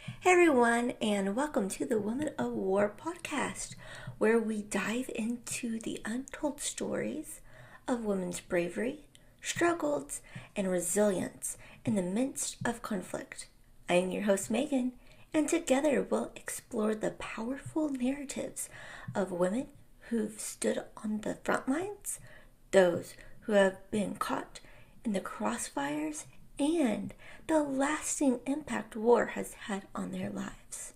Hey everyone, and welcome to the Women of War podcast, where we dive into the untold stories of women's bravery, struggles, and resilience in the midst of conflict. I am your host, Megan, and together we'll explore the powerful narratives of women who've stood on the front lines, those who have been caught in the crossfires, and the lasting impact war has had on their lives.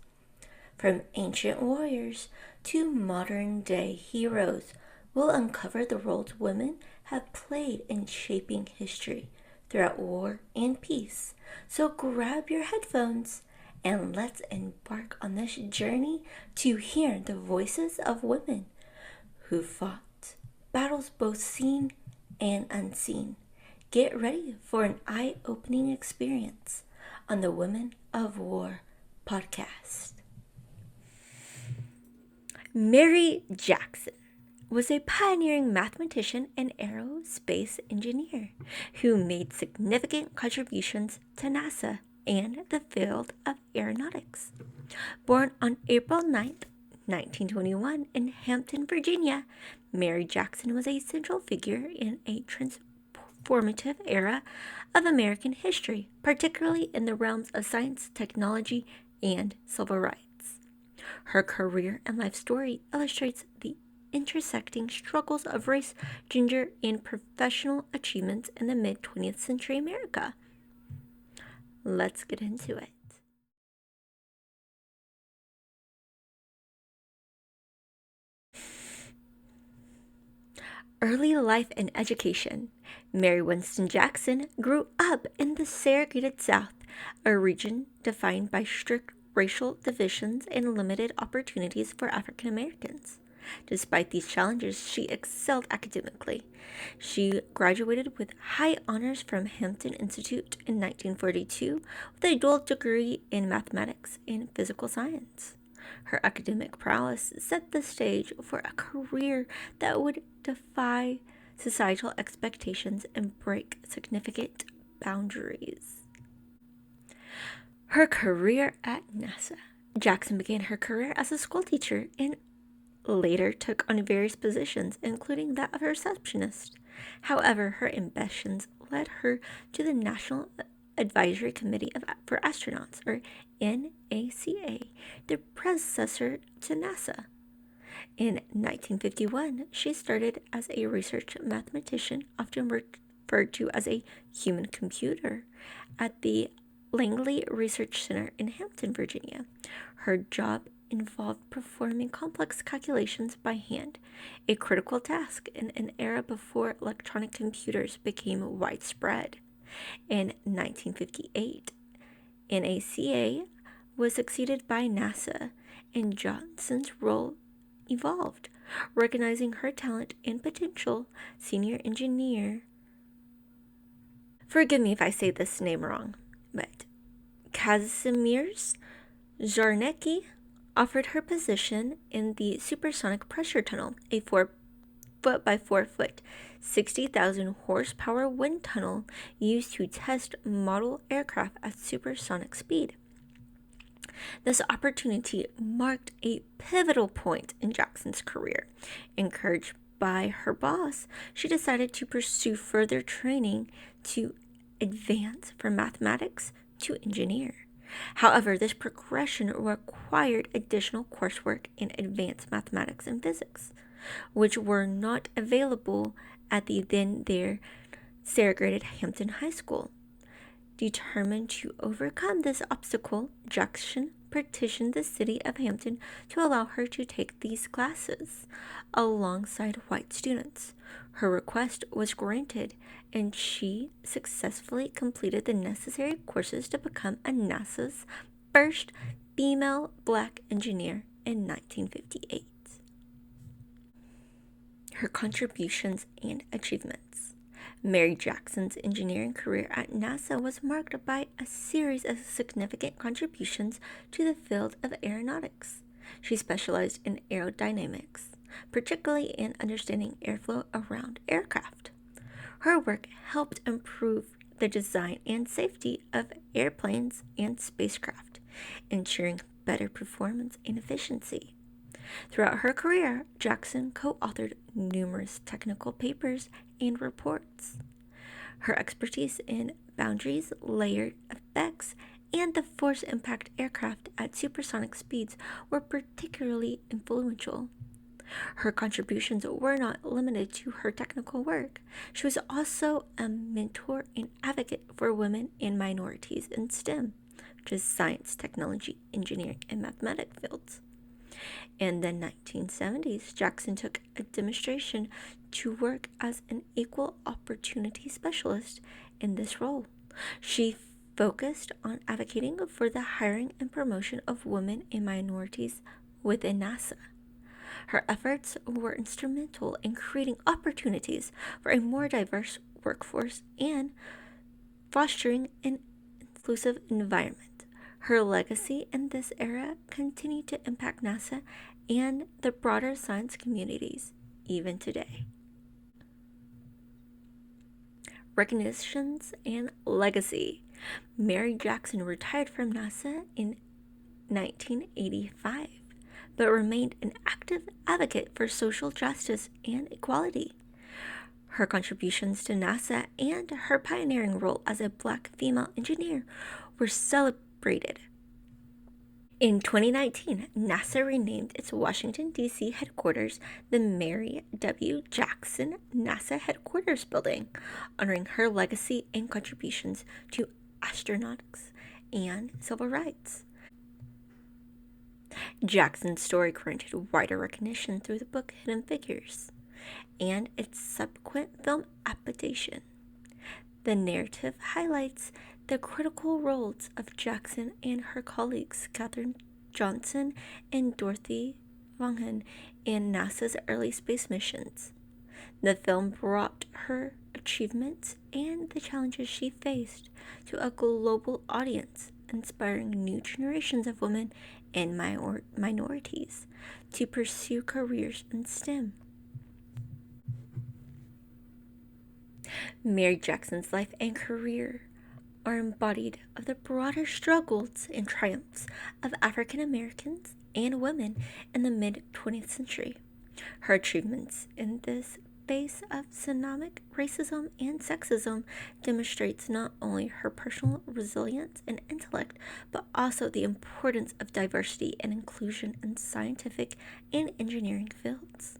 From ancient warriors to modern day heroes, we'll uncover the roles women have played in shaping history throughout war and peace. So grab your headphones and let's embark on this journey to hear the voices of women who fought battles both seen and unseen. Get ready for an eye-opening experience on the Women of War podcast. Mary Jackson was a pioneering mathematician and aerospace engineer who made significant contributions to NASA and the field of aeronautics. Born on April 9th, 1921 in Hampton, Virginia, Mary Jackson was a central figure in a transformative era of American history, particularly in the realms of science, technology, and civil rights. Her career and life story illustrates the intersecting struggles of race, gender, and professional achievements in the mid-20th century America. Let's get into it. Early life and education. Mary Winston Jackson grew up in the segregated South, a region defined by strict racial divisions and limited opportunities for African Americans. Despite these challenges, she excelled academically. She graduated with high honors from Hampton Institute in 1942 with a dual degree in mathematics and physical science. Her academic prowess set the stage for a career that would defy societal expectations and break significant boundaries. Her career at NASA. Jackson began her career as a schoolteacher and later took on various positions, including that of a receptionist. However, her ambitions led her to the National Advisory Committee for Astronauts, or NACA, the predecessor to NASA. In 1951, she started as a research mathematician, often referred to as a human computer, at the Langley Research Center in Hampton, Virginia. Her job involved performing complex calculations by hand, a critical task in an era before electronic computers became widespread. In 1958, NACA was succeeded by NASA, and Johnson's role evolved. Recognizing her talent and potential, senior engineer, forgive me if I say this name wrong, but Kazimierz Zarnecki offered her position in the supersonic pressure tunnel, a 4-foot by 4-foot, 60,000 horsepower wind tunnel used to test model aircraft at supersonic speed. This opportunity marked a pivotal point in Jackson's career. Encouraged by her boss, she decided to pursue further training to advance from mathematics to engineer. However, this progression required additional coursework in advanced mathematics and physics, which were not available at the then there segregated Hampton High School. Determined to overcome this obstacle, Jackson petitioned the city of Hampton to allow her to take these classes alongside white students. Her request was granted, and she successfully completed the necessary courses to become a NASA's first female black engineer in 1958. Her contributions and achievements. Mary Jackson's engineering career at NASA was marked by a series of significant contributions to the field of aeronautics. She specialized in aerodynamics, particularly in understanding airflow around aircraft. Her work helped improve the design and safety of airplanes and spacecraft, ensuring better performance and efficiency. Throughout her career, Jackson co-authored numerous technical papers and reports. Her expertise in boundaries, layered effects, and the force impact aircraft at supersonic speeds were particularly influential. Her contributions were not limited to her technical work. She was also a mentor and advocate for women and minorities in STEM, which is science, technology, engineering, and mathematics fields. In the 1970s, Jackson took a demonstration to work as an equal opportunity specialist in this role. She focused on advocating for the hiring and promotion of women and minorities within NASA. Her efforts were instrumental in creating opportunities for a more diverse workforce and fostering an inclusive environment. Her legacy in this era continued to impact NASA and the broader science communities even today. Recognitions and legacy. Mary Jackson retired from NASA in 1985, but remained an active advocate for social justice and equality. Her contributions to NASA and her pioneering role as a Black female engineer were celebrated. In 2019, NASA renamed its Washington, D.C. headquarters the Mary W. Jackson NASA Headquarters Building, honoring her legacy and contributions to astronautics and civil rights. Jackson's story granted wider recognition through the book Hidden Figures and its subsequent film adaptation. The narrative highlights the critical roles of Jackson and her colleagues Katherine Johnson and Dorothy Vaughan in NASA's early space missions. The film brought her achievements and the challenges she faced to a global audience, inspiring new generations of women and minorities to pursue careers in STEM. Mary Jackson's life and career are embodied of the broader struggles and triumphs of African Americans and women in the mid-20th century. Her achievements in this face of systemic racism and sexism demonstrates not only her personal resilience and intellect, but also the importance of diversity and inclusion in scientific and engineering fields.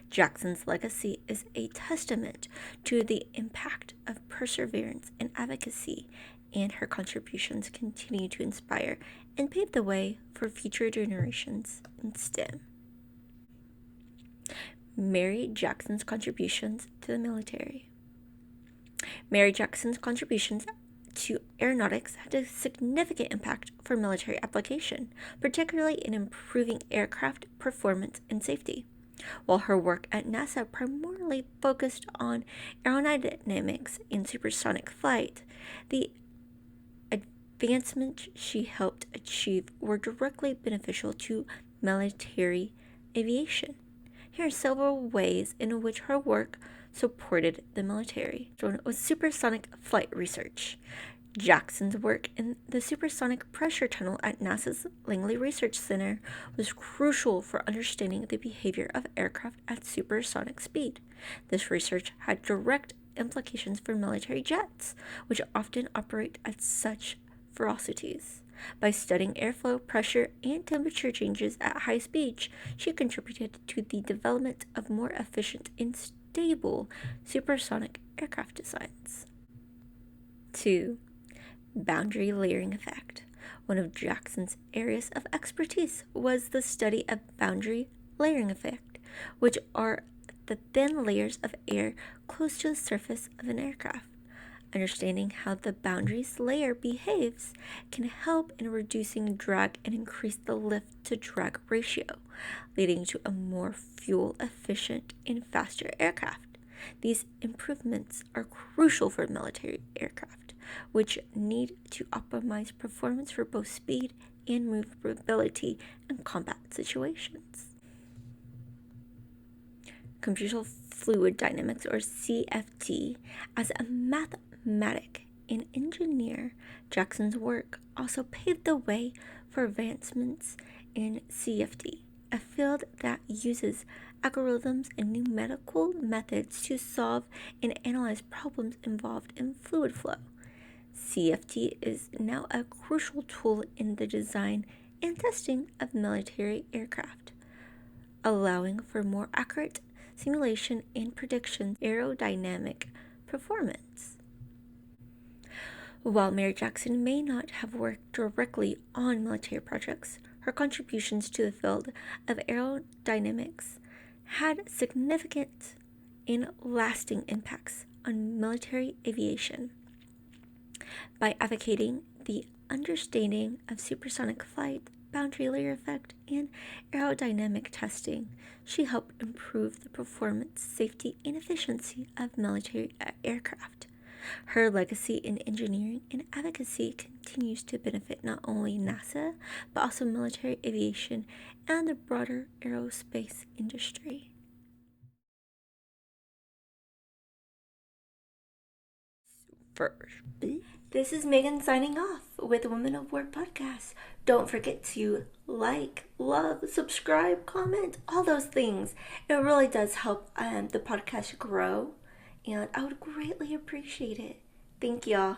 Jackson's legacy is a testament to the impact of perseverance and advocacy, and her contributions continue to inspire and pave the way for future generations in STEM. Mary Jackson's contributions to the military. Mary Jackson's contributions to aeronautics had a significant impact for military application, particularly in improving aircraft performance and safety. While her work at NASA primarily focused on aerodynamics and supersonic flight, the advancements she helped achieve were directly beneficial to military aviation. Here are several ways in which her work supported the military. One was supersonic flight research. Jackson's work in the supersonic pressure tunnel at NASA's Langley Research Center was crucial for understanding the behavior of aircraft at supersonic speed. This research had direct implications for military jets, which often operate at such velocities. By studying airflow, pressure, and temperature changes at high speeds, she contributed to the development of more efficient and stable supersonic aircraft designs. 2. Boundary layering effect. One of Jackson's areas of expertise was the study of boundary layering effect, which are the thin layers of air close to the surface of an aircraft. Understanding how the boundaries layer behaves can help in reducing drag and increase the lift-to-drag ratio, leading to a more fuel-efficient and faster aircraft. These improvements are crucial for military aircraft, which need to optimize performance for both speed and maneuverability in combat situations. Computational fluid dynamics, or CFD, as a mathematic an engineer, Jackson's work also paved the way for advancements in CFD, a field that uses algorithms and numerical methods to solve and analyze problems involved in fluid flow. CFD is now a crucial tool in the design and testing of military aircraft, allowing for more accurate simulation and prediction aerodynamic performance. While Mary Jackson may not have worked directly on military projects, her contributions to the field of aerodynamics had significant and lasting impacts on military aviation. By advocating the understanding of supersonic flight, boundary layer effect, and aerodynamic testing, she helped improve the performance, safety, and efficiency of military aircraft. Her legacy in engineering and advocacy continues to benefit not only NASA, but also military aviation and the broader aerospace industry. This is Megan signing off with Women of Work podcast. Don't forget to like, love, subscribe, comment, all those things. It really does help the podcast grow, and I would greatly appreciate it. Thank y'all.